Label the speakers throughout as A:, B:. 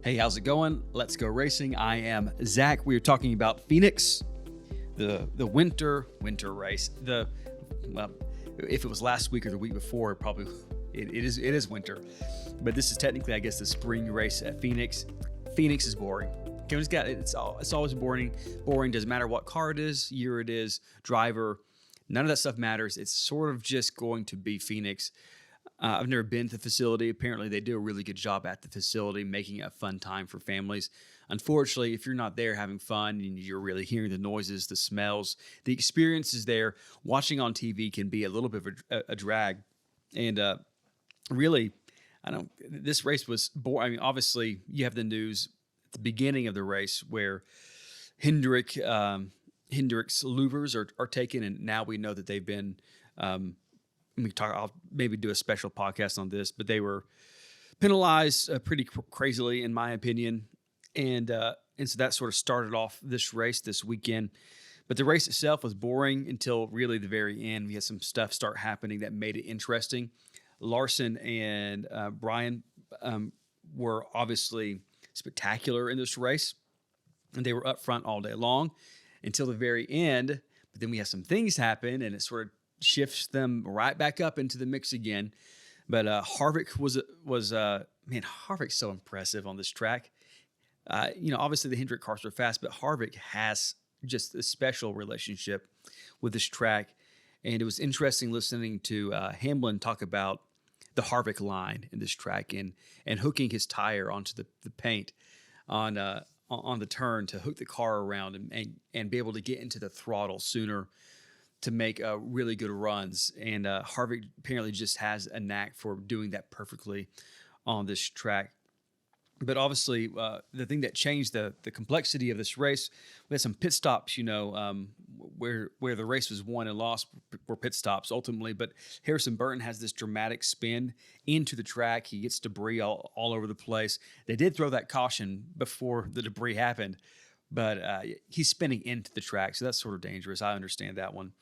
A: Hey, how's it going? Let's go racing. I am Zach. We are talking about Phoenix, the winter race. Well, if it was last week or the week before, probably it is winter, but this is technically, I guess, the spring race at Phoenix. Phoenix is boring. It's always boring. Boring. Doesn't matter what car it is, year it is, driver. None of that stuff matters. It's sort of just going to be Phoenix. I've never been to the facility. Apparently, they do a really good job at the facility, making it a fun time for families. Unfortunately, if you're not there having fun and you're really hearing the noises, the smells, the experiences there, watching on TV can be a little bit of a drag. And really, this race was boring. I mean, obviously, you have the news at the beginning of the race where Hendrick's louvers are taken, and now we know that they've been. I'll maybe do a special podcast on this, but they were penalized pretty crazily, in my opinion, and so that sort of started off this race this weekend. But the race itself was boring until really the very end. We had some stuff start happening that made it interesting. Larson and Brian were obviously spectacular in this race, and they were up front all day long until the very end. But then we had some things happen, and it sort of shifts them right back up into the mix again. But Harvick was Harvick's so impressive on this track. Obviously the Hendrick cars are fast, but Harvick has just a special relationship with this track. And it was interesting listening to Hamlin talk about the Harvick line in this track and hooking his tire onto the paint on the turn to hook the car around and be able to get into the throttle sooner to make really good runs. And Harvick apparently just has a knack for doing that perfectly on this track. But obviously, the thing that changed the complexity of this race, we had some pit stops, where the race was won and lost were pit stops ultimately. But Harrison Burton has this dramatic spin into the track. He gets debris all over the place. They did throw that caution before the debris happened, but he's spinning into the track, so that's sort of dangerous. I understand that one.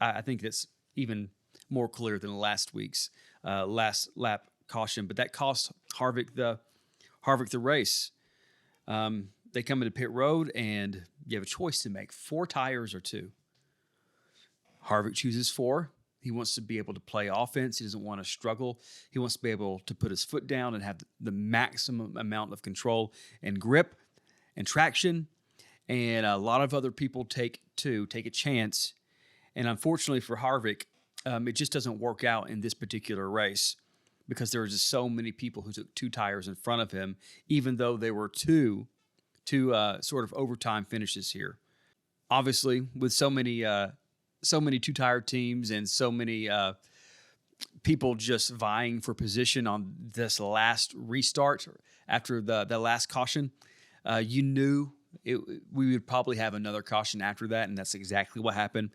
A: I think that's even more clear than last week's last lap caution, but that cost Harvick the race. They come into pit road, and you have a choice to make: 4 tires or 2. Harvick chooses 4. He wants to be able to play offense. He doesn't want to struggle. He wants to be able to put his foot down and have the maximum amount of control and grip and traction. And a lot of other people take a chance. And unfortunately for Harvick, it just doesn't work out in this particular race because there were just so many people who took 2 tires in front of him, even though there were two sort of overtime finishes here. Obviously, with so many 2-tire teams and so many people just vying for position on this last restart after the last caution, you knew we would probably have another caution after that, and that's exactly what happened.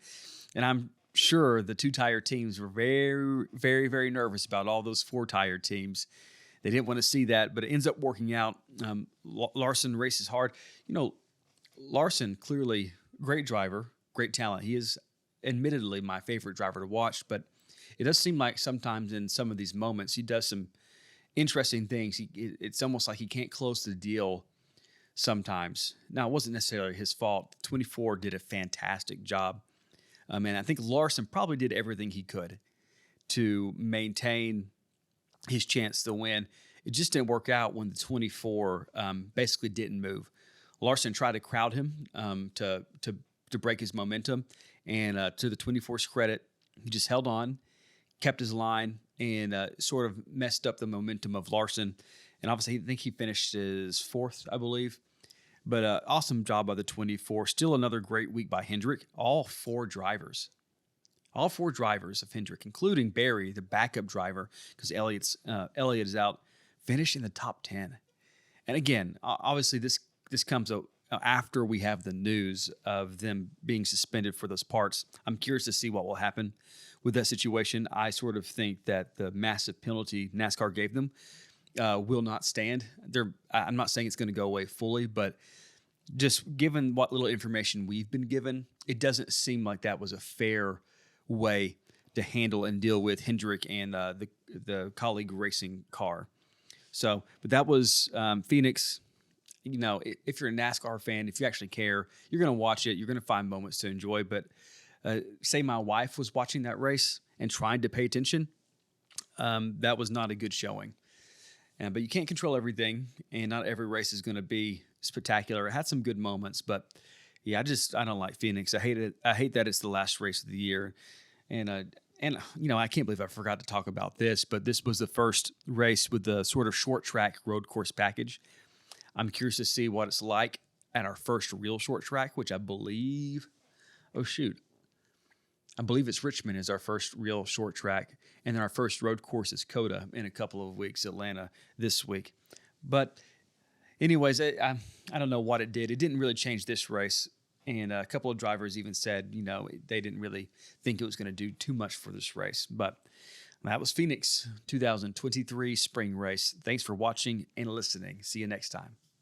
A: And I'm sure the 2-tire teams were very, very, very nervous about all those 4-tire teams. They didn't want to see that, but it ends up working out. Larson races hard. Larson, clearly great driver, great talent. He is admittedly my favorite driver to watch, but it does seem like sometimes in some of these moments he does some interesting things. It's almost like he can't close the deal sometimes. Now, it wasn't necessarily his fault. 24 did a fantastic job. And I think Larson probably did everything he could to maintain his chance to win. It just didn't work out when the 24 basically didn't move. Larson tried to crowd him to break his momentum. And to the 24's credit, he just held on, kept his line, and sort of messed up the momentum of Larson. And obviously, I think he finished his 4th, I believe. But awesome job by the 24. Still another great week by Hendrick. All four drivers of Hendrick, including Barry, the backup driver, because Elliott is out, finished in the top 10. And again, obviously this comes after we have the news of them being suspended for those parts. I'm curious to see what will happen with that situation. I sort of think that the massive penalty NASCAR gave them will not stand. I'm not saying it's going to go away fully, but just given what little information we've been given, it doesn't seem like that was a fair way to handle and deal with Hendrick and the colleague racing car. So, but that was Phoenix. You know, if you're a NASCAR fan, if you actually care, you're going to watch it. You're going to find moments to enjoy. But say my wife was watching that race and trying to pay attention, that was not a good showing. But you can't control everything, and not every race is going to be spectacular. It had some good moments, but yeah, I don't like Phoenix. I hate it. I hate that it's the last race of the year, and you know, I can't believe I forgot to talk about this, but this was the first race with the sort of short track road course package. I'm curious to see what it's like at our first real short track, which I believe, I believe it's Richmond is our first real short track. And then our first road course is COTA in a couple of weeks, Atlanta this week. But anyways, I don't know what it did. It didn't really change this race. And a couple of drivers even said, you know, they didn't really think it was going to do too much for this race. But that was Phoenix 2023 spring race. Thanks for watching and listening. See you next time.